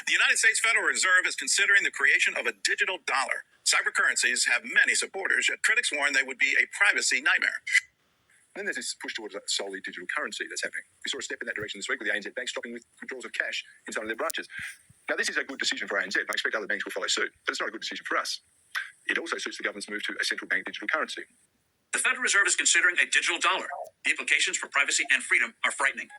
The United States Federal Reserve is considering the creation of a digital dollar. Cyber currencies have many supporters, yet critics warn they would be a privacy nightmare. And then there's this push towards a solely digital currency that's happening. We saw a step in that direction this week with the ANZ Bank stopping withdrawals of cash in some of their branches. Now, this is a good decision for ANZ, and I expect other banks will follow suit, but it's not a good decision for us. It also suits the government's move to a central bank digital currency. The Federal Reserve is considering a digital dollar. The implications for privacy and freedom are frightening.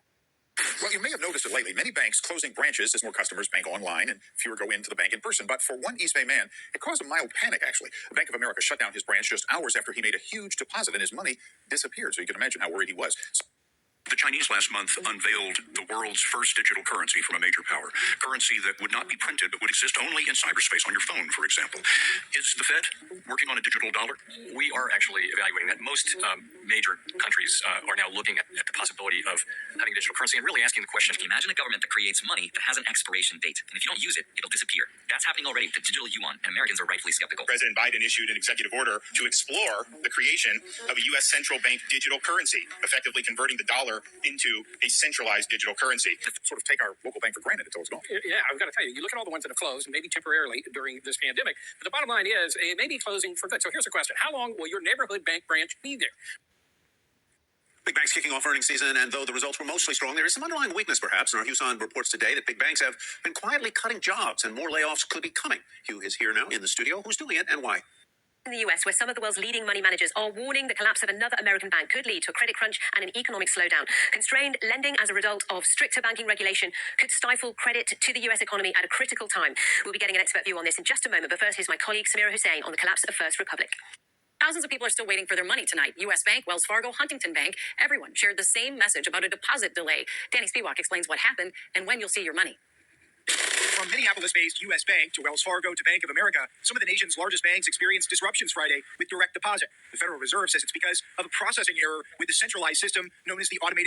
Well, you may have noticed it lately. Many banks closing branches as more customers bank online and fewer go into the bank in person. But for one East Bay man, it caused a mild panic, actually. The Bank of America shut down his branch just hours after he made a huge deposit and his money disappeared. So you can imagine how worried he was. The Chinese last month unveiled the world's first digital currency from a major power. Currency that would not be printed but would exist only in cyberspace on your phone, for example. Is the Fed working on a digital dollar? We are actually evaluating that. Most major countries are now looking at the possibility of having a digital currency and really asking the question, Imagine a government that creates money that has an expiration date. And if you don't use it, it'll disappear. That's happening already with the digital yuan, and Americans are rightfully skeptical. President Biden issued an executive order to explore the creation of a U.S. central bank digital currency, effectively converting the dollar into a centralized digital currency. Sort of take our local bank for granted until it's gone. Yeah, I've got to tell you, you look at all the ones that have closed, maybe temporarily during this pandemic, but the bottom line is it may be closing for good. So here's a question. How long will your neighborhood bank branch be there? Big banks kicking off earnings season, and though the results were mostly strong, there is some underlying weakness, perhaps. And our Hugh reports today that big banks have been quietly cutting jobs, and more layoffs could be coming. Hugh is here now in the studio. Who's doing it, and why? In the US, where some of the world's leading money managers are warning the collapse of another American bank could lead to a credit crunch and an economic slowdown. Constrained lending as a result of stricter banking regulation could stifle credit to the US economy at a critical time. We'll be getting an expert view on this in just a moment, but first here's my colleague Samira Hussain on the collapse of First Republic. Thousands of people are still waiting for their money tonight. U.S. Bank, Wells Fargo, Huntington Bank, everyone shared the same message about a deposit delay. Danny Spiewak explains what happened and when you'll see your money. From Minneapolis-based U.S. Bank to Wells Fargo to Bank of America, some of the nation's largest banks experienced disruptions Friday with direct deposit. The Federal Reserve says it's because of a processing error with the centralized system known as the automated